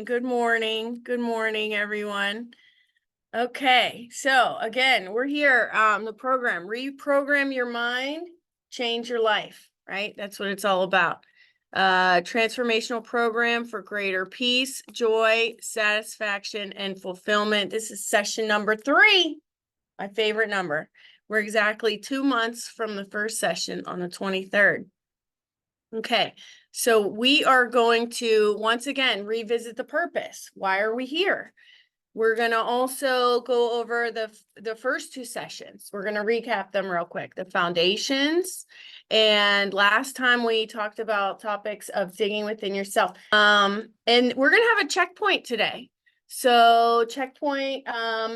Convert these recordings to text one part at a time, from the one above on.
Good morning. Good morning, everyone. Okay, so again, we're here, the program, Reprogram Your Mind, Change Your Life, right? That's what it's all about. Transformational program for greater peace, joy, satisfaction, and fulfillment. This is session number 3, my favorite number. We're exactly 2 months from the first session on the 23rd. Okay, so we are going to, once again, revisit the purpose. Why are we here? We're going to also go over the first 2 sessions. We're going to recap them real quick. The foundations. And last time we talked about topics of digging within yourself. And we're going to have a checkpoint today. So checkpoint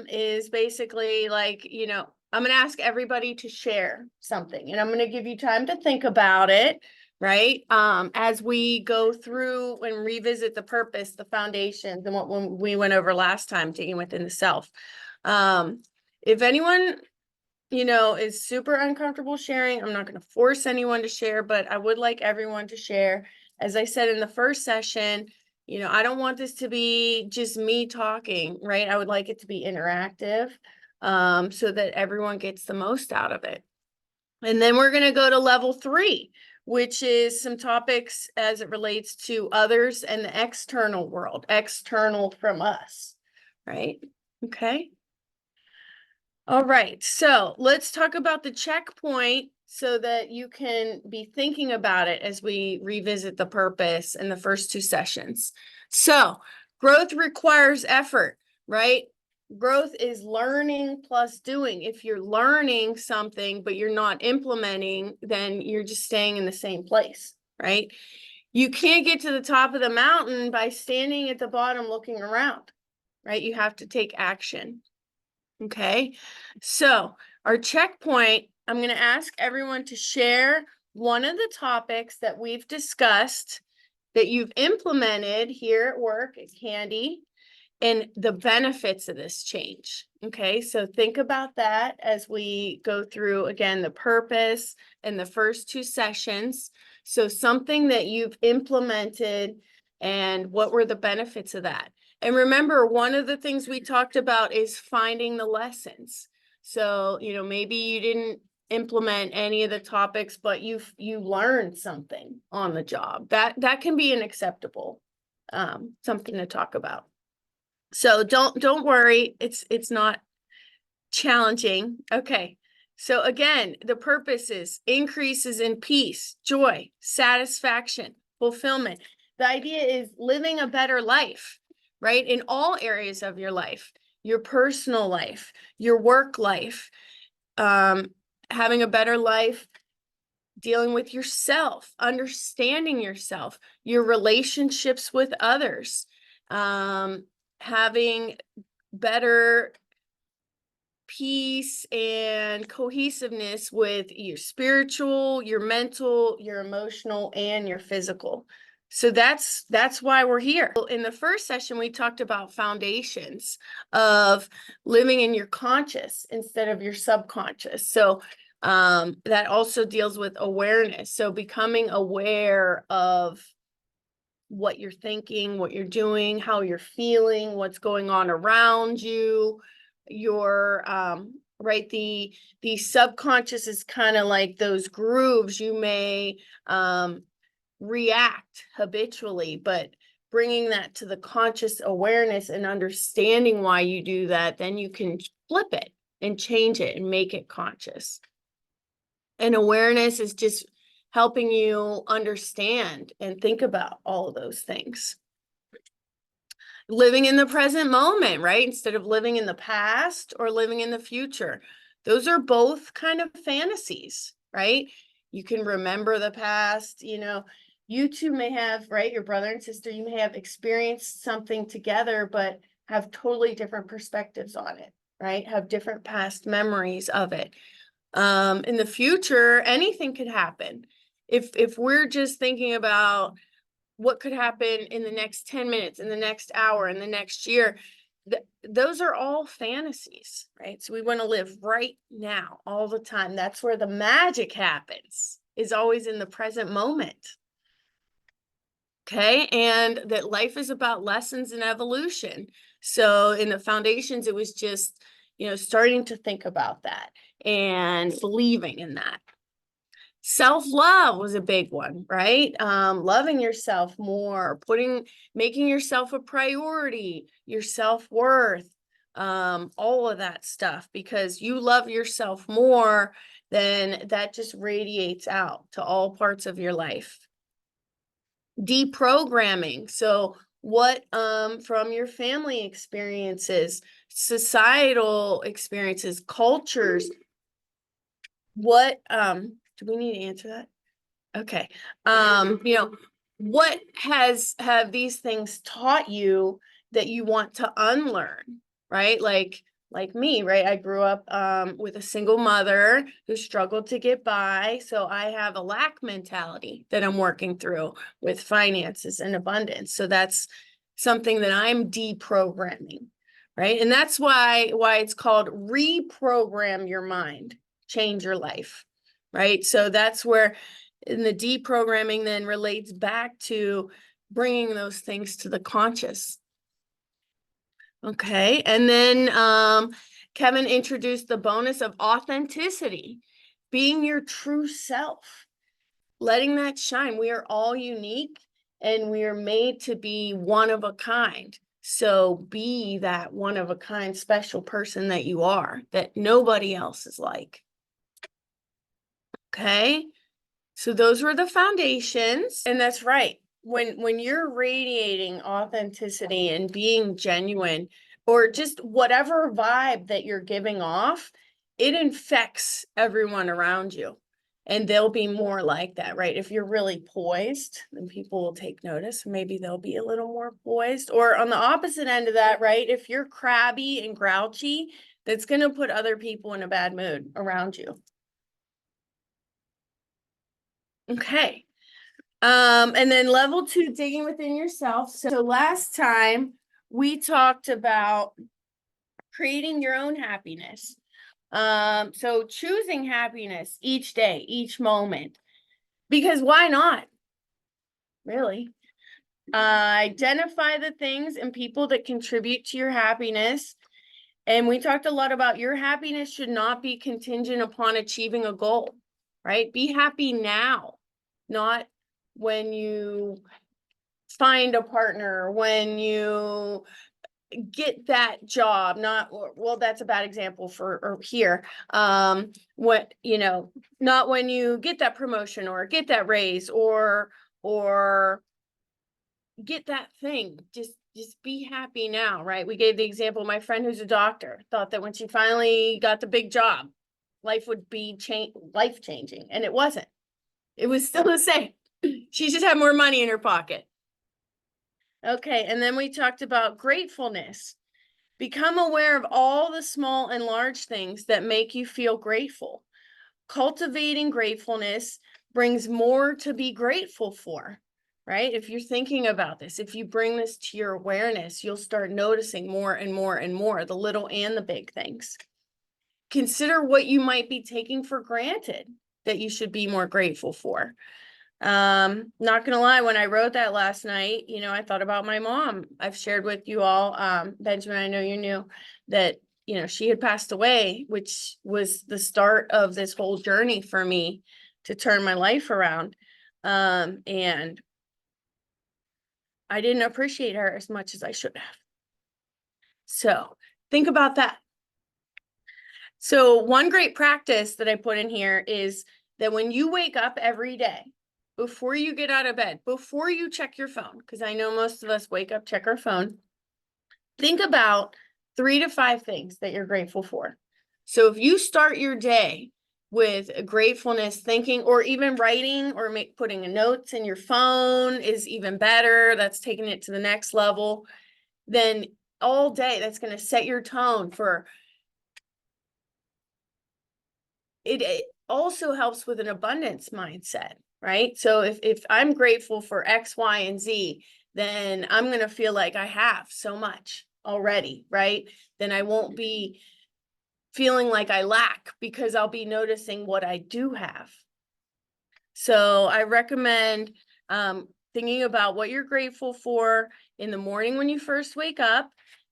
is basically like, I'm going to ask everybody to share something. And I'm going to give you time to think about it. Right? As we go through and revisit the purpose, the foundations, and what we went over last time, digging within the self. If anyone, is super uncomfortable sharing, I'm not going to force anyone to share, but I would like everyone to share. As I said in the first session, I don't want this to be just me talking, right? I would like it to be interactive, so that everyone gets the most out of it. And then we're going to go to level 3, which is some topics as it relates to others and the external world, external from us, right? Okay. All right. So let's talk about the checkpoint so that you can be thinking about it as we revisit the purpose in the first 2 sessions. So growth requires effort, right? Growth is learning plus doing. If you're learning something, but you're not implementing, then you're just staying in the same place, right? You can't get to the top of the mountain by standing at the bottom looking around, right? You have to take action. Okay, so our checkpoint, I'm going to ask everyone to share one of the topics that we've discussed that you've implemented here at work at Candy, and the benefits of this change. Okay, so think about that as we go through, again, the purpose and the first 2 sessions. So something that you've implemented and what were the benefits of that. And remember, one of the things we talked about is finding the lessons. So, maybe you didn't implement any of the topics, but you learned something on the job. That can be an acceptable something to talk about. So don't worry, it's not challenging. Okay. So again, the purpose is increases in peace, joy, satisfaction, fulfillment. The idea is living a better life, right? In all areas of your life, your personal life, your work life, having a better life, dealing with yourself, understanding yourself, your relationships with others, having better peace and cohesiveness with your spiritual, your mental, your emotional, and your physical. So that's why we're here. In the first session, we talked about foundations of living in your conscious instead of your subconscious. So that also deals with awareness. So becoming aware of what you're thinking, what you're doing, how you're feeling, what's going on around you. Your right, the subconscious is kind of like those grooves. You may react habitually, but bringing that to the conscious awareness and understanding why you do that, then you can flip it and change it and make it conscious. And awareness is just helping you understand and think about all of those things. Living in the present moment, right? Instead of living in the past or living in the future. Those are both kind of fantasies, right? You can remember the past, you two may have, right? Your brother and sister, you may have experienced something together, but have totally different perspectives on it, right? Have different past memories of it. In the future, anything could happen. If we're just thinking about what could happen in the next 10 minutes, in the next hour, in the next year, those are all fantasies, right? So we want to live right now all the time. That's where the magic happens, is always in the present moment. Okay, and that life is about lessons and evolution. So in the foundations, it was just, starting to think about that and believing in that. Self-love was a big one, right? Loving yourself more, making yourself a priority, your self-worth, all of that stuff, because you love yourself more, then that just radiates out to all parts of your life. Deprogramming. So what from your family experiences, societal experiences, cultures, what do we need to answer that? Okay. What have these things taught you that you want to unlearn, right? Like me, right? I grew up with a single mother who struggled to get by. So I have a lack mentality that I'm working through with finances and abundance. So that's something that I'm deprogramming, right? And that's why it's called Reprogram Your Mind, Change Your Life, right? So that's where in the deprogramming then relates back to bringing those things to the conscious. Okay, and then Kevin introduced the bonus of authenticity, being your true self, letting that shine. We are all unique and we are made to be one of a kind. So be that one of a kind special person that you are, that nobody else is like. Okay. So those were the foundations. And that's right. When you're radiating authenticity and being genuine, or just whatever vibe that you're giving off, it infects everyone around you. And they'll be more like that, right? If you're really poised, then people will take notice. Maybe they'll be a little more poised. Or on the opposite end of that, right? If you're crabby and grouchy, that's going to put other people in a bad mood around you. Okay. And then level 2, digging within yourself. So last time we talked about creating your own happiness. So choosing happiness each day, each moment, because why not? Really? Identify the things and people that contribute to your happiness. And we talked a lot about your happiness should not be contingent upon achieving a goal, right? Be happy now, not when you find a partner, when you get that job, not, well, that's a bad example for here. What, not when you get that promotion or get that raise or get that thing. Just be happy now, right? We gave the example, my friend who's a doctor thought that when she finally got the big job, life would be life changing, and it wasn't. It was still the same. She just had more money in her pocket. Okay, and then we talked about gratefulness. Become aware of all the small and large things that make you feel grateful. Cultivating gratefulness brings more to be grateful for, right? If you're thinking about this, if you bring this to your awareness, you'll start noticing more and more and more, the little and the big things. Consider what you might be taking for granted that you should be more grateful for. Not gonna lie, when I wrote that last night, I thought about my mom. I've shared with you all, Benjamin, I know you knew that, she had passed away, which was the start of this whole journey for me to turn my life around. And I didn't appreciate her as much as I should have. So think about that. So one great practice that I put in here is that when you wake up every day, before you get out of bed, before you check your phone, because I know most of us wake up, check our phone, think about 3 to 5 things that you're grateful for. So if you start your day with a gratefulness, thinking, or even writing or putting a notes in your phone is even better. That's taking it to the next level. Then all day, that's going to set your tone for it. It also helps with an abundance mindset. Right? So if I'm grateful for X, Y, and Z, then I'm going to feel like I have so much already, right? Then I won't be feeling like I lack because I'll be noticing what I do have. So I recommend thinking about what you're grateful for in the morning when you first wake up.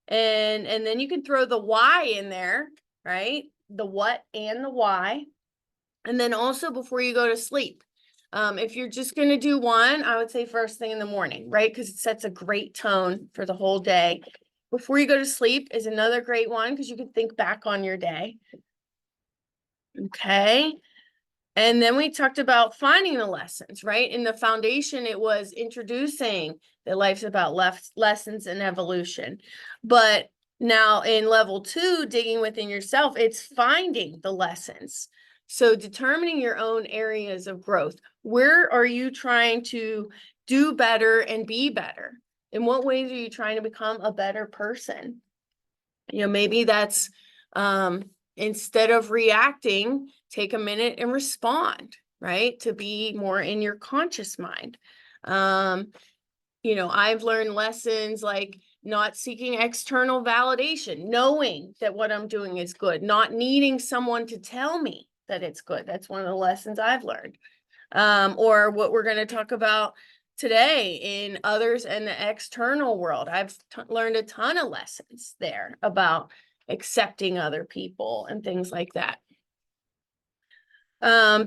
And then you can throw the why in there, right? The what and the why. And then also before you go to sleep. If you're just going to do one, I would say first thing in the morning, right? Because it sets a great tone for the whole day. Before you go to sleep is another great one because you can think back on your day. Okay. And then we talked about finding the lessons, right? In the foundation, it was introducing that life's about lessons and evolution. But now in level 2, digging within yourself, it's finding the lessons. So determining your own areas of growth. Where are you trying to do better and be better? In what ways are you trying to become a better person? Maybe that's instead of reacting, take a minute and respond, right? To be more in your conscious mind. I've learned lessons like not seeking external validation, knowing that what I'm doing is good, not needing someone to tell me that it's good. That's one of the lessons I've learned. Or what we're going to talk about today in others and the external world. I've learned a ton of lessons there about accepting other people and things like that.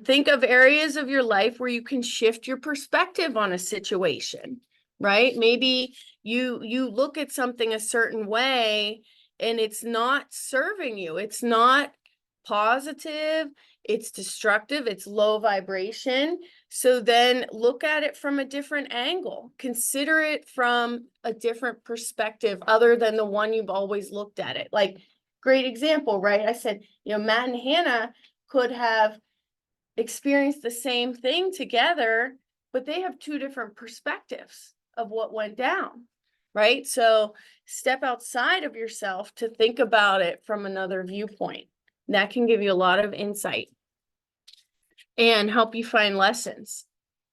Think of areas of your life where you can shift your perspective on a situation, right? Maybe you look at something a certain way and it's not serving you. It's not positive. It's destructive. It's low vibration. So then look at it from a different angle. Consider it from a different perspective other than the one you've always looked at it. Like, great example, right? I said, Matt and Hannah could have experienced the same thing together, but they have two different perspectives of what went down, right? So step outside of yourself to think about it from another viewpoint. That can give you a lot of insight and help you find lessons.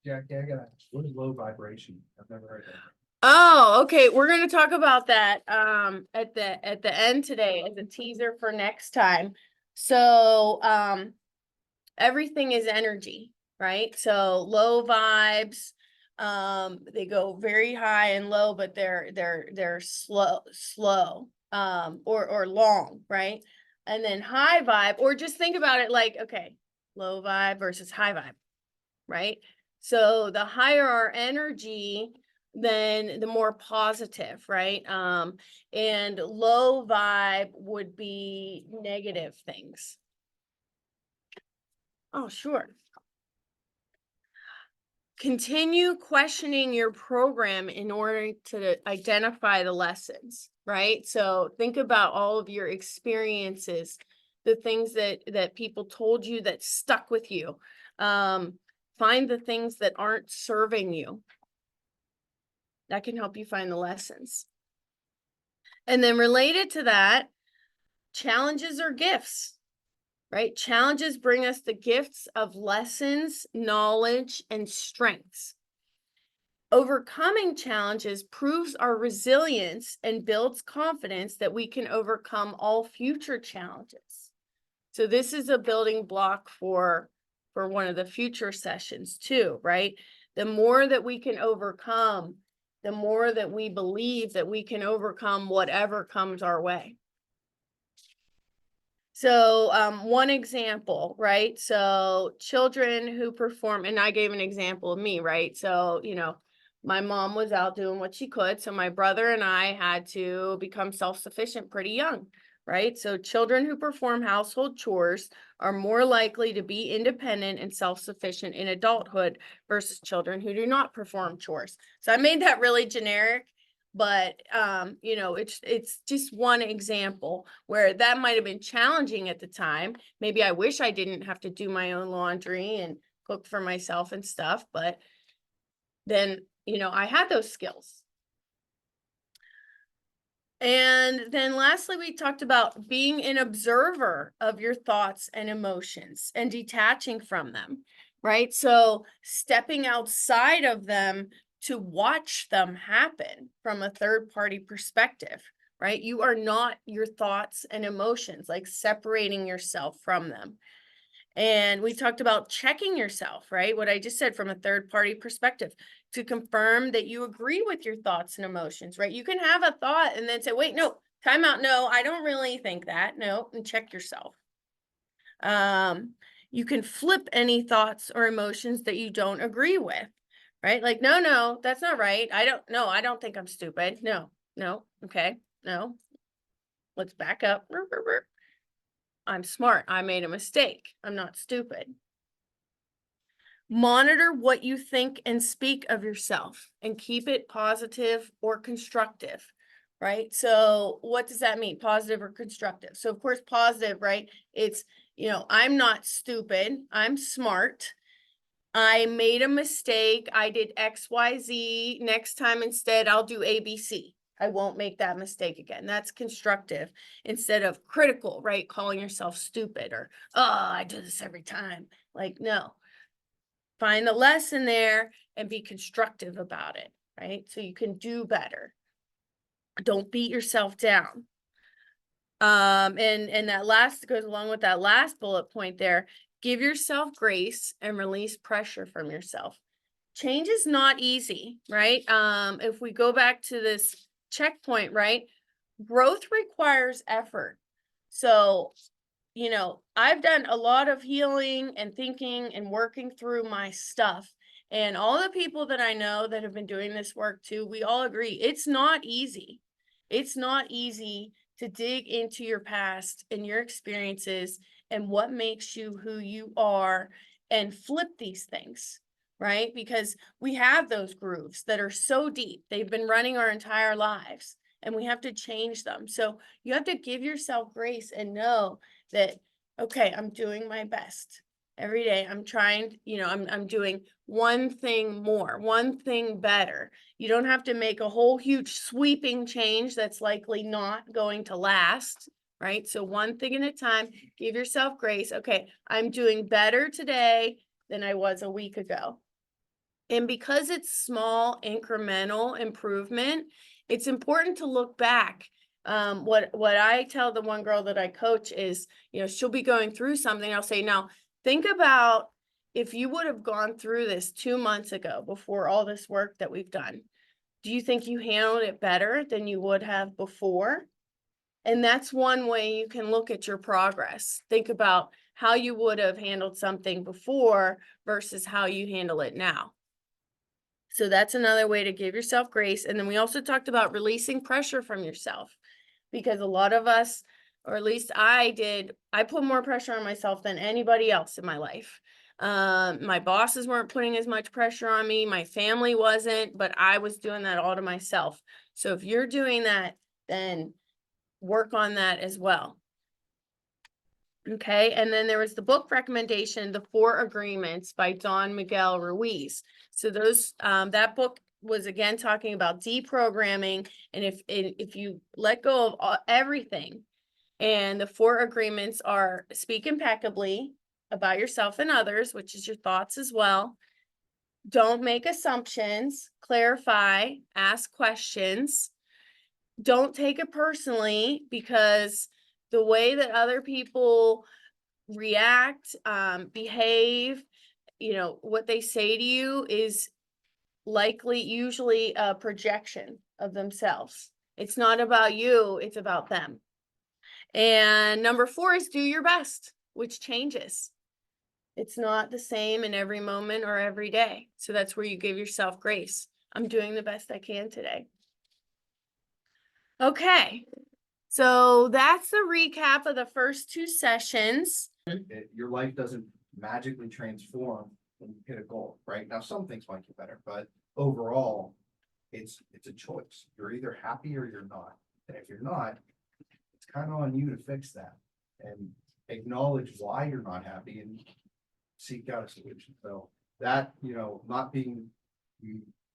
Yeah, I got it. What is low vibration? I've never heard of that. Oh, okay. We're going to talk about that at the end today as a teaser for next time. So everything is energy, right? So low vibes, they go very high and low, but they're slow or long, right? And then high vibe, or just think about it like, okay, low vibe versus high vibe, right? So the higher our energy, then the more positive, right? And low vibe would be negative things. Oh, sure. Continue questioning your program in order to identify the lessons, right? So think about all of your experiences, the things that people told you that stuck with you. Find the things that aren't serving you. That can help you find the lessons. And then related to that, challenges or gifts. Right? Challenges bring us the gifts of lessons, knowledge, and strengths. Overcoming challenges proves our resilience and builds confidence that we can overcome all future challenges. So this is a building block for one of the future sessions too, right? The more that we can overcome, the more that we believe that we can overcome whatever comes our way. So one example, right? So children who perform, and I gave an example of me, right? So, my mom was out doing what she could. So my brother and I had to become self-sufficient pretty young, right? So children who perform household chores are more likely to be independent and self-sufficient in adulthood versus children who do not perform chores. So I made that really generic. But, it's just one example where that might have been challenging at the time. Maybe I wish I didn't have to do my own laundry and cook for myself and stuff, but then, I had those skills. And then lastly, we talked about being an observer of your thoughts and emotions and detaching from them, right? So stepping outside of them to watch them happen from a third-party perspective, right? You are not your thoughts and emotions, like separating yourself from them. And we talked about checking yourself, right? What I just said from a third party perspective to confirm that you agree with your thoughts and emotions, right? You can have a thought and then say, wait, no, time out. No, I don't really think that. No, and check yourself. You can flip any thoughts or emotions that you don't agree with, right? Like, no, that's not right. I don't think I'm stupid. No, okay, no. Let's back up. I'm smart. I made a mistake. I'm not stupid. Monitor what you think and speak of yourself and keep it positive or constructive, right? So what does that mean? Positive or constructive? So of course, positive, right? It's, I'm not stupid. I'm smart. I made a mistake. I did X, Y, Z. Next time instead, I'll do A, B, C. I won't make that mistake again. That's constructive instead of critical, right? Calling yourself stupid or, oh, I do this every time. Like, no. Find the lesson there and be constructive about it, right? So you can do better. Don't beat yourself down. And that last goes along with that last bullet point there. Give yourself grace and release pressure from yourself. Change is not easy, right? If we go back to this checkpoint, right? Growth requires effort. So, I've done a lot of healing and thinking and working through my stuff. And all the people that I know that have been doing this work too, we all agree it's not easy. It's not easy to dig into your past and your experiences and what makes you who you are and flip these things, right? Because we have those grooves that are so deep. They've been running our entire lives and we have to change them. So you have to give yourself grace and know that, okay, I'm doing my best every day. I'm trying, I'm doing one thing more, one thing better. You don't have to make a whole huge sweeping change that's likely not going to last, right? So one thing at a time, give yourself grace. Okay, I'm doing better today than I was a week ago. And because it's small incremental improvement, it's important to look back. What I tell the one girl that I coach is, she'll be going through something. I'll say, now think about if you would have gone through this 2 months ago before all this work that we've done. Do you think you handled it better than you would have before? And that's one way you can look at your progress. Think about how you would have handled something before versus how you handle it now. So that's another way to give yourself grace. And then we also talked about releasing pressure from yourself, because a lot of us, or at least I did, I put more pressure on myself than anybody else in my life. My bosses weren't putting as much pressure on me. My family wasn't, but I was doing that all to myself. So if you're doing that, then work on that as well. Okay, and then there was the book recommendation, The 4 Agreements by Don Miguel Ruiz. So those that book was again talking about deprogramming, and if you let go of everything, and the 4 agreements are: speak impeccably about yourself and others, which is your thoughts as well. Don't make assumptions, clarify, ask questions. Don't take it personally, because the way that other people react, behave, what they say to you is usually a projection of themselves. It's not about you, it's about them. And number 4 is do your best, which changes. It's not the same in every moment or every day. So that's where you give yourself grace. I'm doing the best I can today. Okay, so that's the recap of the first 2 sessions. Your life doesn't magically transform when you hit a goal, right? Now, some things might get better, but overall, it's a choice. You're either happy or you're not. And if you're not, it's kind of on you to fix that and acknowledge why you're not happy and seek out a solution. So that, not being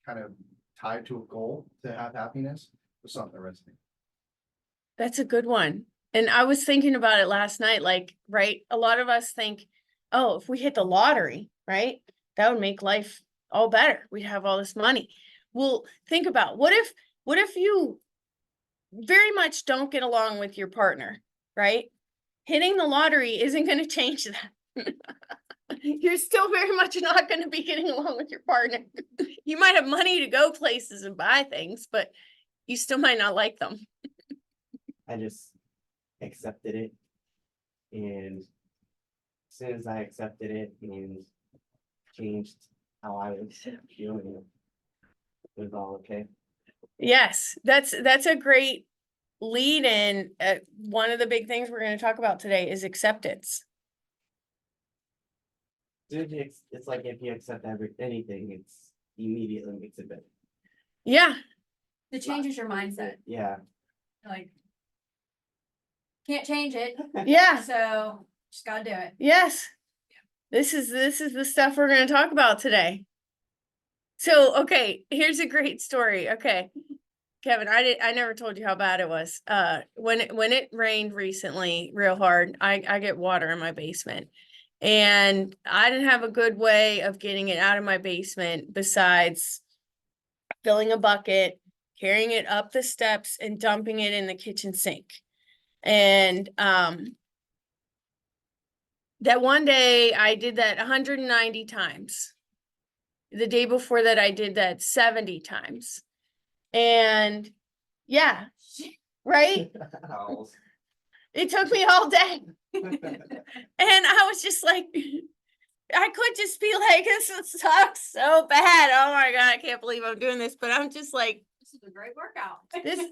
kind of tied to a goal to have happiness was something that resonated. That's a good one. And I was thinking about it last night, like, right? A lot of us think, oh, if we hit the lottery, right, that would make life all better. We'd have all this money. Well, think about what if you very much don't get along with your partner, right? Hitting the lottery isn't going to change that. You're still very much not going to be getting along with your partner. You might have money to go places and buy things, but you still might not like them. I just accepted it, and as soon as I accepted it and changed how I was feeling, it was all okay. Yes, that's a great lead in. One of the big things we're going to talk about today is acceptance. Dude, it's like if you accept anything, it's immediately makes it better. Yeah, It changes your mindset, Yeah. like, can't change it, yeah, so just gotta do it. yes. This is the stuff we're going to talk about today. So, okay, here's a great story. Okay. Kevin, I never told you how bad it was. When it rained recently real hard, I get water in my basement. And I didn't have a good way of getting it out of my basement besides filling a bucket, carrying it up the steps, and dumping it in the kitchen sink. And that one day I did that 190 times. The day before that I did that 70 times. And yeah, right? Owls. It took me all day. And I was just like, I could just be like, this sucks so bad. Oh my God, I can't believe I'm doing this. But I'm just like, This is a great workout.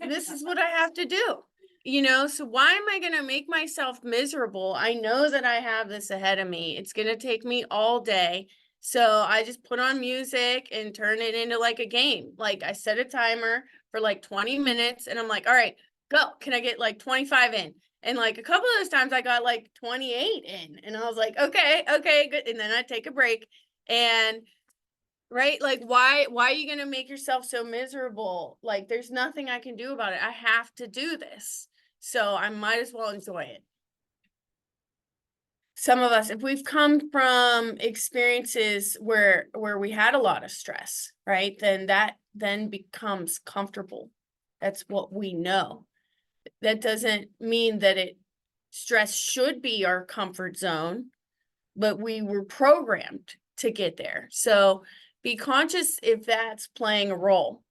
this is what I have to do. You know, so why am I going to make myself miserable? I know that I have this ahead of me. It's going to take me all day. So I just put on music and turn it into like a game. Like I set a timer for like 20 minutes and I'm like, all right, go. Can I get like 25 in? And like a couple of those times I got like 28 in and I was like, okay, good. And then I take a break and right, like why are you going to make yourself so miserable? Like there's nothing I can do about it. I have to do this. So I might as well enjoy it. Some of us, if we've come from experiences where we had a lot of stress, right, then that then becomes comfortable. That's what we know. That doesn't mean that stress should be our comfort zone, but we were programmed to get there. So be conscious if that's playing a role,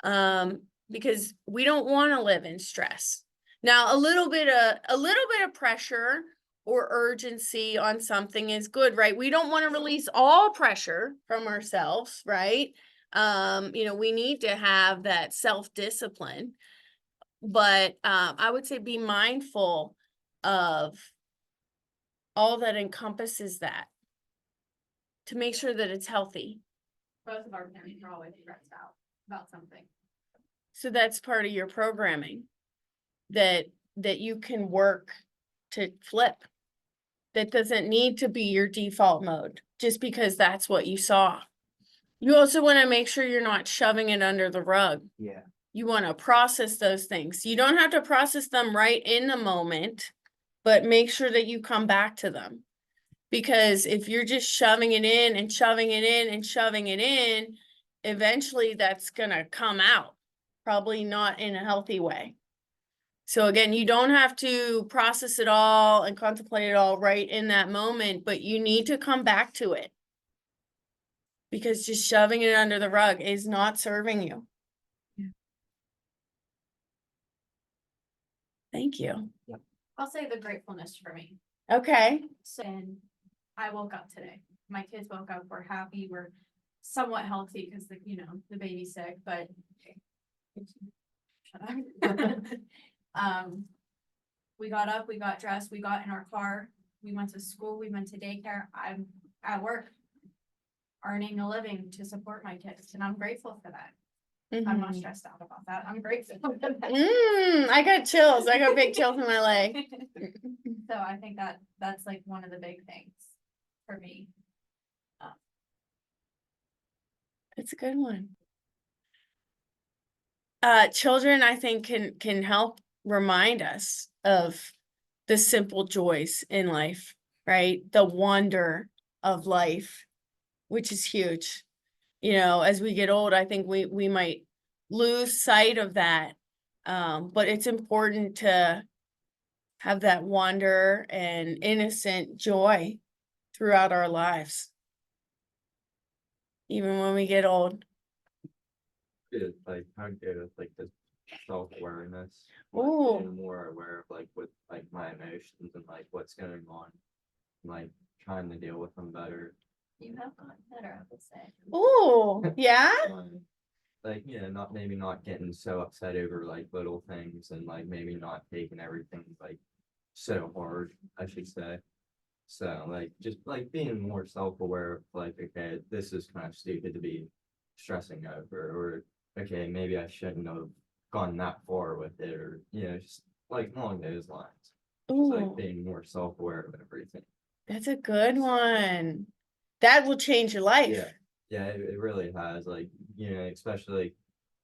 because we don't want to live in stress. Now, a little bit of pressure or urgency on something is good, right? We don't want to release all pressure from ourselves, right? You know, we need to have that self-discipline, but I would say be mindful of all that encompasses that to make sure that it's healthy. Both of our parents are always stressed out about something. So that's part of your programming that you can work to flip. That doesn't need to be your default mode just because that's what you saw. You also want to make sure you're not shoving it under the rug. Yeah. You want to process those things. You don't have to process them right in the moment, but make sure that you come back to them. Because if you're just shoving it in and shoving it in and shoving it in, eventually that's going to come out, probably not in a healthy way. So again, you don't have to process it all and contemplate it all right in that moment, but you need to come back to it. Because just shoving it under the rug is not serving you. Yeah. Thank you. I'll say the gratefulness for me. Okay. So, and I woke up today. My kids woke up. We're happy. We're somewhat healthy because the baby's sick, but shut up. We got up, we got dressed, we got in our car, we went to school, we went to daycare. I'm at work, earning a living to support my kids, and I'm grateful for that. I'm not stressed out about that. I'm grateful for that. I got chills. I got big chills in my leg. So I think that's like one of the big things for me. It's a good one. Children, I think, can help remind us of the simple joys in life, right? The wonder of life, which is huge. You know, as we get old, I think we might lose sight of that. But it's important to have that wonder and innocent joy throughout our lives. Even when we get old. Good, like how good with like this self-awareness. Ooh. Being more aware of like with like my emotions and like what's going on, like trying to deal with them better. You have gotten better, I would say. Ooh, yeah? Like, not maybe not getting so upset over like little things and like maybe not taking everything like so hard, I should say. So like just like being more self-aware of like, okay, this is kind of stupid to be stressing over, or okay, maybe I shouldn't have gone that far with it, or just like along those lines. Just like Ooh, being more self-aware of everything. that's a good one. That will change your life. Yeah. Yeah, it really has, like, especially like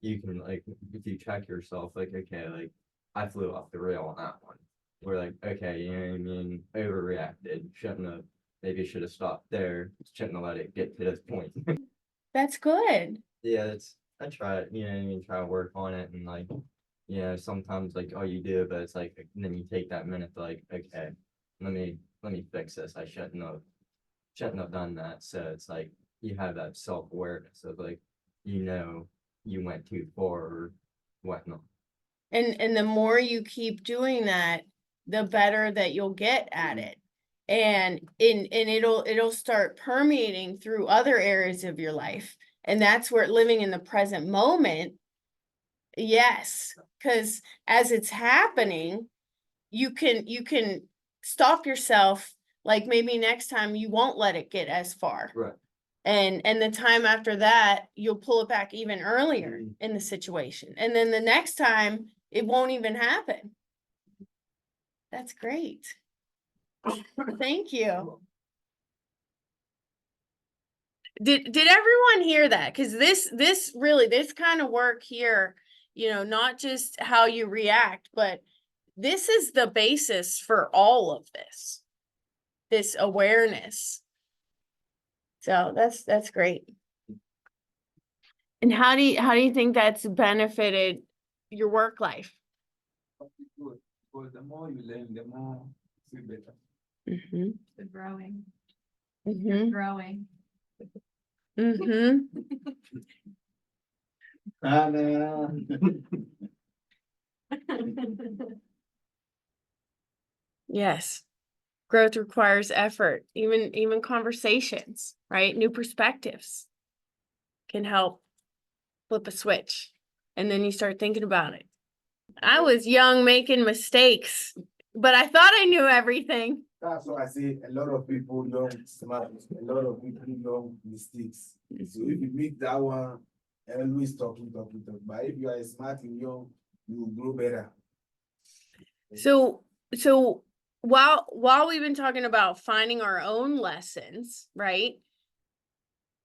you can like if you check yourself, like, okay, like I flew off the rail on that one. We're like, okay, you know what I mean, overreacted, shouldn't have, maybe should have stopped there, shouldn't have let it get to this point. That's good. Yeah, I try it, you know what I mean, try to work on it, and like, sometimes like, oh, you do, but it's like, and then you take that minute to like, okay, let me fix this, I shouldn't have done that, so it's like, you have that self-awareness of like, you went too far or whatnot. And the more you keep doing that, the better that you'll get at it. And it'll start permeating through other areas of your life. And that's where living in the present moment. Yes, because as it's happening, you can stop yourself, like maybe next time you won't let it get as far. Right. And the time after that, you'll pull it back even earlier in the situation. And then the next time, it won't even happen. That's great. Thank you. Did everyone hear that? Because this kind of work here, not just how you react, but this is the basis for all of this awareness. So that's great. And how do you think that's benefited your work life? Good, because the more you learn, the more you feel better. Mm-hmm. The growing, Mm-hmm. growing. Mm-hmm. Yes. Growth requires effort, even conversations, right? New perspectives can help flip a switch. And then you start thinking about it. I was young making mistakes, but I thought I knew everything. That's why I say a lot of people don't smart, a lot of people don't mistakes. So if you meet that one, always talking. But if you are smart and young, you will grow better. So while we've been talking about finding our own lessons, right?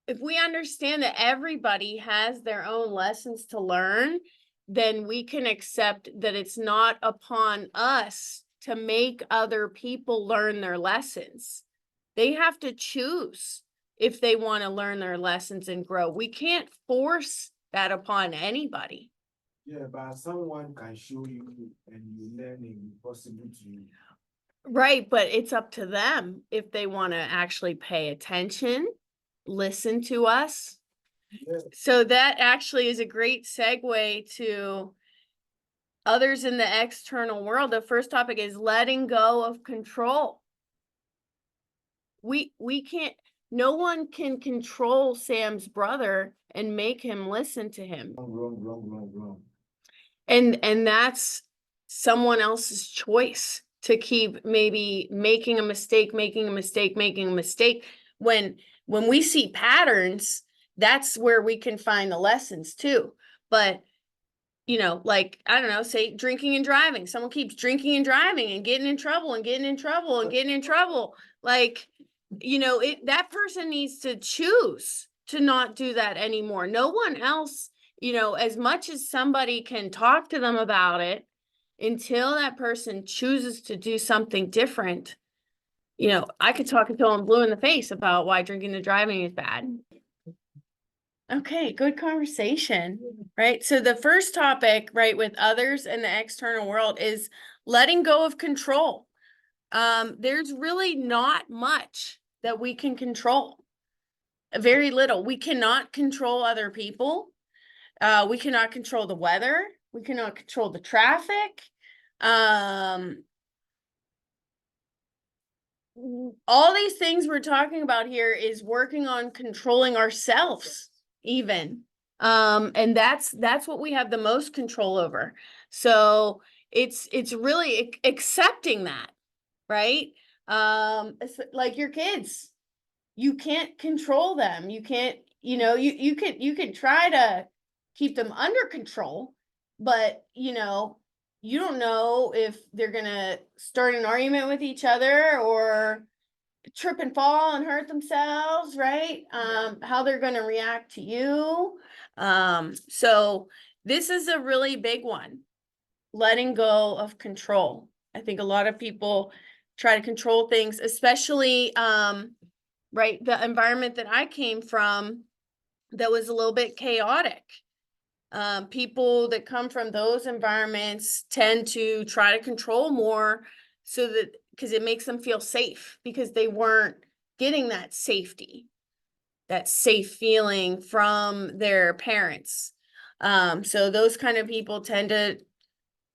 If we understand that everybody has their own lessons to learn, then we can accept that it's not upon us to make other people learn their lessons. They have to choose if they want to learn their lessons and grow. We can't force that upon anybody. Yeah, but someone can show you and you learn it possible to you. Right, but it's up to them if they want to actually pay attention, listen to us. Yeah. So that actually is a great segue to others in the external world. The first topic is letting go of control. We can't, no one can control Sam's brother and make him listen to him. Wrong. And that's someone else's choice to keep maybe making a mistake. When we see patterns, that's where we can find the lessons too. But like, I don't know, say drinking and driving. Someone keeps drinking and driving and getting in trouble and getting in trouble and getting in trouble. Like, that person needs to choose to not do that anymore. No one else, as much as somebody can talk to them about it, until that person chooses to do something different, I could talk until I'm blue in the face about why drinking and driving is bad. Okay, good conversation, right? So the first topic, right, with others in the external world is letting go of control. There's really not much that we can control. Very little. We cannot control other people. We cannot control the weather. We cannot control the traffic. All these things we're talking about here is working on controlling ourselves even. And that's what we have the most control over. So it's really accepting that, right? It's like your kids, you can't control them. You can't, you can try to keep them under control, but you don't know if they're gonna start an argument with each other or trip and fall and hurt themselves, right? How they're gonna react to you. So this is a really big one. Letting go of control. I think a lot of people try to control things, especially right, the environment that I came from that was a little bit chaotic. People that come from those environments tend to try to control more so that because it makes them feel safe because they weren't getting that safety, that safe feeling from their parents. So those kind of people tend to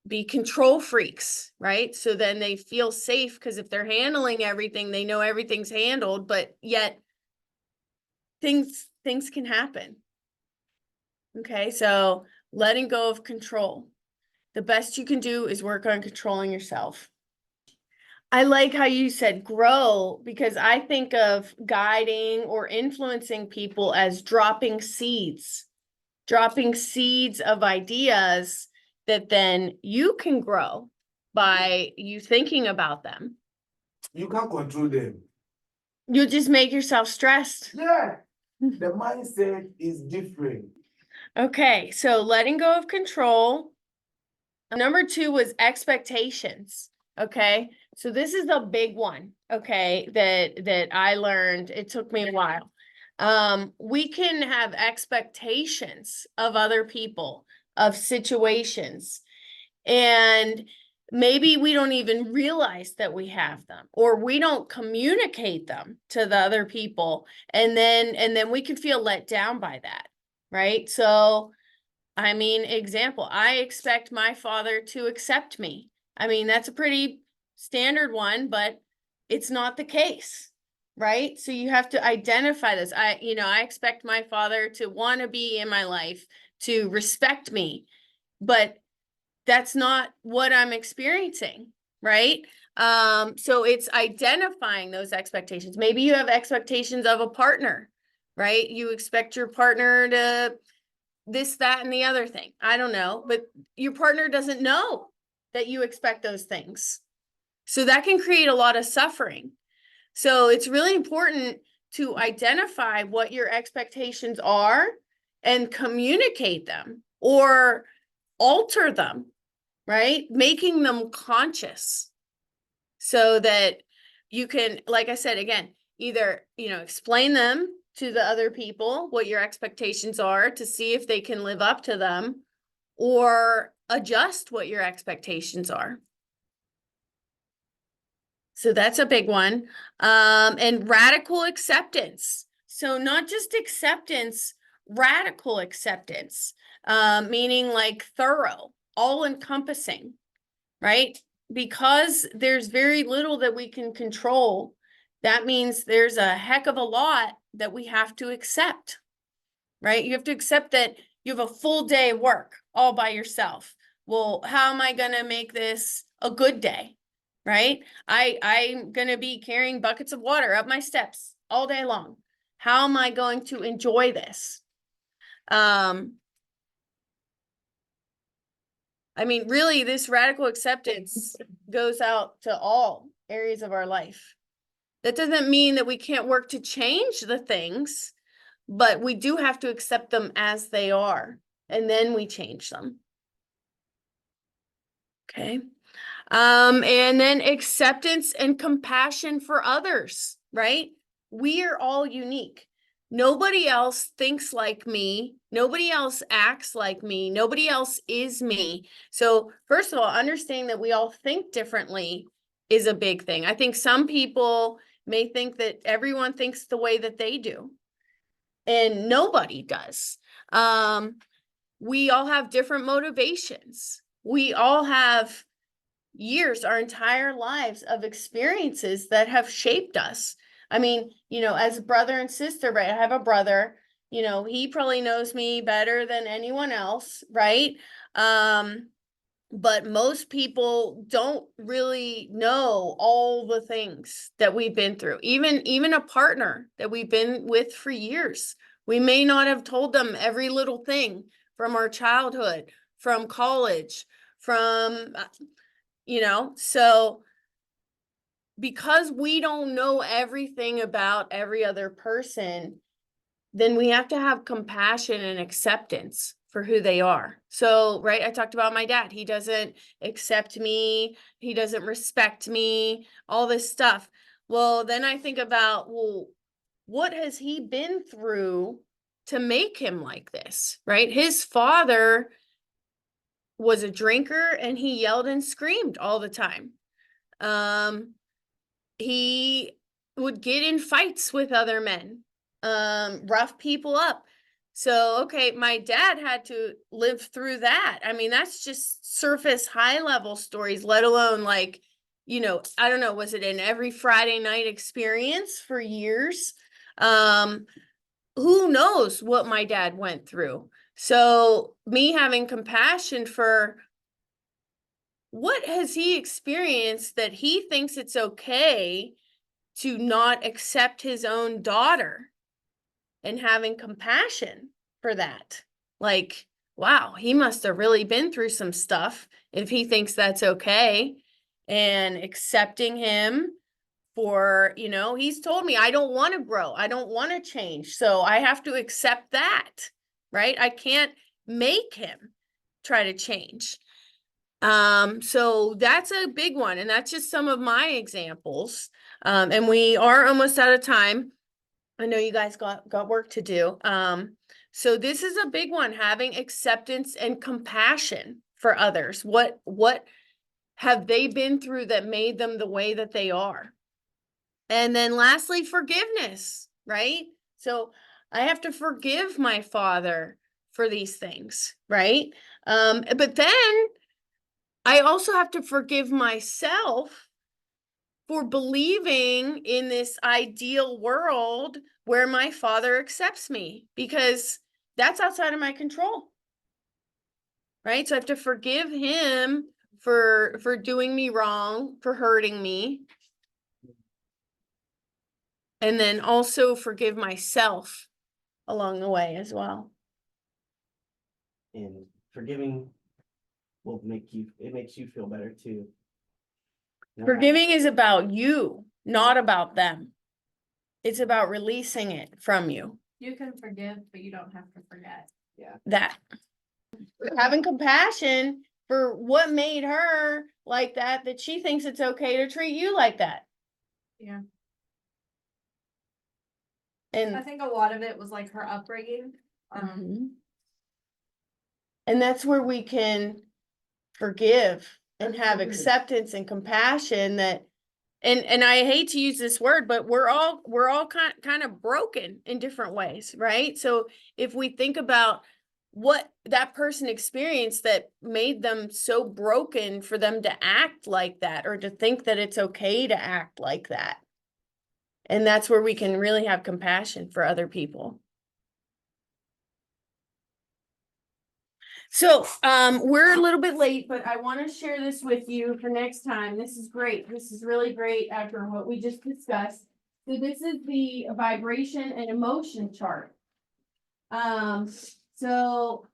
be control freaks, right? So then they feel safe because if they're handling everything, they know everything's handled, but yet things can happen. Okay, so letting go of control. The best you can do is work on controlling yourself. I like how you said grow because I think of guiding or influencing people as dropping seeds of ideas that then you can grow by you thinking about them. You can't control them. You'll just make yourself stressed. Yeah, the mindset is different. Okay, so letting go of control. Number 2 was expectations. Okay, so this is a big one. Okay, that I learned. It took me a while. We can have expectations of other people, of situations, and maybe we don't even realize that we have them, or we don't communicate them to the other people, and then we can feel let down by that, right? So I mean, example, I expect my father to accept me. I mean, that's a pretty standard one, but it's not the case, right? So you have to identify this. I expect my father to want to be in my life, to respect me, but that's not what I'm experiencing, right? So it's identifying those expectations. Maybe you have expectations of a partner, right? You expect your partner to this, that, and the other thing. I don't know, but your partner doesn't know that you expect those things. So that can create a lot of suffering. So it's really important to identify what your expectations are and communicate them or alter them, right? Making them conscious so that you can, like I said, again, either, explain them to the other people, what your expectations are to see if they can live up to them, or adjust what your expectations are. So that's a big one. And radical acceptance. So not just acceptance, radical acceptance, meaning like thorough, all encompassing, right? Because there's very little that we can control. That means there's a heck of a lot that we have to accept, right? You have to accept that you have a full day of work all by yourself. Well, how am I going to make this a good day, right? I'm going to be carrying buckets of water up my steps all day long. How am I going to enjoy this? I mean, really, this radical acceptance goes out to all areas of our life. That doesn't mean that we can't work to change the things, but we do have to accept them as they are, and then we change them. Okay. And then acceptance and compassion for others, right? We are all unique. Nobody else thinks like me. Nobody else acts like me. Nobody else is me. So first of all, understanding that we all think differently is a big thing. I think some people may think that everyone thinks the way that they do. And nobody does. We all have different motivations. We all have years, our entire lives of experiences that have shaped us. I mean, as a brother and sister, right? I have a brother, he probably knows me better than anyone else, right? But most people don't really know all the things that we've been through. Even a partner that we've been with for years, we may not have told them every little thing from our childhood, from college, from, so because we don't know everything about every other person, then we have to have compassion and acceptance for who they are. So, right, I talked about my dad. He doesn't accept me. He doesn't respect me, all this stuff. Well, then I think about, well, what has he been through to make him like this, right? His father was a drinker and he yelled and screamed all the time. He would get in fights with other men, rough people up. So, okay, my dad had to live through that. I mean, that's just surface high level stories, let alone like, I don't know, was it an every Friday night experience for years? Who knows what my dad went through? So me having compassion for what has he experienced that he thinks it's okay to not accept his own daughter, and having compassion for that. Like, wow, he must have really been through some stuff if he thinks that's okay, and accepting him for, he's told me I don't want to grow. I don't want to change. So I have to accept that, right? I can't make him try to change. So that's a big one. And that's just some of my examples. And we are almost out of time. I know you guys got work to do. So this is a big one, having acceptance and compassion for others. What have they been through that made them the way that they are? And then lastly, forgiveness, right? So I have to forgive my father for these things, right? But then I also have to forgive myself for believing in this ideal world where my father accepts me, because that's outside of my control. Right? So I have to forgive him for doing me wrong, for hurting me. And then also forgive myself along the way as well. And forgiving will makes you feel better too. Forgiving is about you, not about them. It's about releasing it from you. You can forgive, but you don't have to forget. That. Having compassion for what made her like that she thinks it's okay to treat you like that. Yeah. And I think a lot of it was like her upbringing. And that's where we can forgive and have acceptance and compassion that, and I hate to use this word, but we're all kind of broken in different ways, right? So if we think about what that person experienced that made them so broken for them to act like that, or to think that it's okay to act like that. And that's where we can really have compassion for other people. So, we're a little bit late, but I want to share this with you for next time. This is great. This is really great after what we just discussed. So this is the vibration and emotion chart. So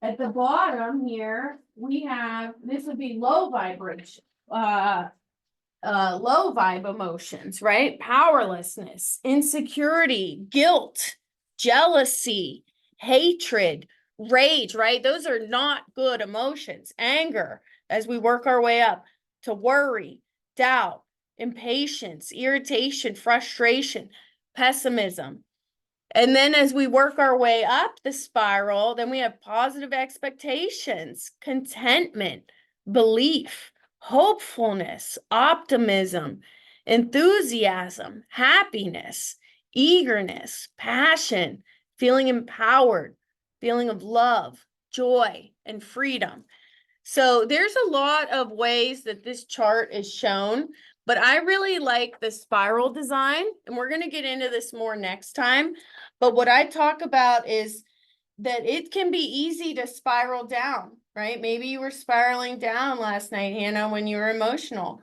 at the bottom here, we have, this would be low vibration, low vibe emotions, right? Powerlessness, insecurity, guilt, jealousy, hatred, rage, right? Those are not good emotions. Anger, as we work our way up to worry, doubt, impatience, irritation, frustration, pessimism. And then as we work our way up the spiral, then we have positive expectations, contentment, belief, hopefulness, optimism, enthusiasm, happiness, eagerness, passion, feeling empowered, feeling of love, joy, and freedom. So there's a lot of ways that this chart is shown, but I really like the spiral design, and we're going to get into this more next time. But what I talk about is that it can be easy to spiral down, right? Maybe you were spiraling down last night, Hannah, when you were emotional.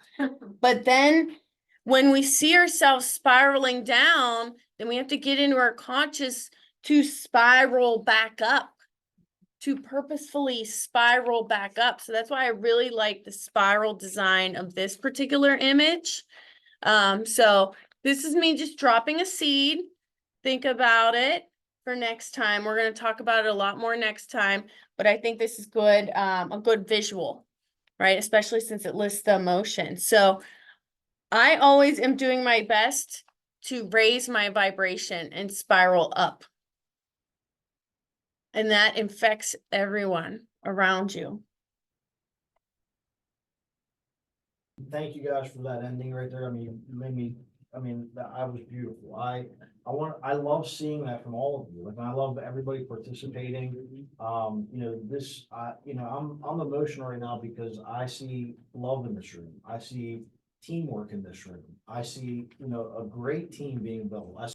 But then when we see ourselves spiraling down, then we have to get into our conscious to spiral back up, to purposefully spiral back up. So that's why I really like the spiral design of this particular image. So this is me just dropping a seed. Think about it for next time. We're going to talk about it a lot more next time, but I think this is good, a good visual, right? Especially since it lists the emotion. So I always am doing my best to raise my vibration and spiral up. And that infects everyone around you. Thank you guys for that ending right there. I mean, you made me, that was beautiful. I love seeing that from all of you. Like, I love everybody participating. I'm emotional right now because I see love in this room. I see teamwork in this room. I see, a great team being built. I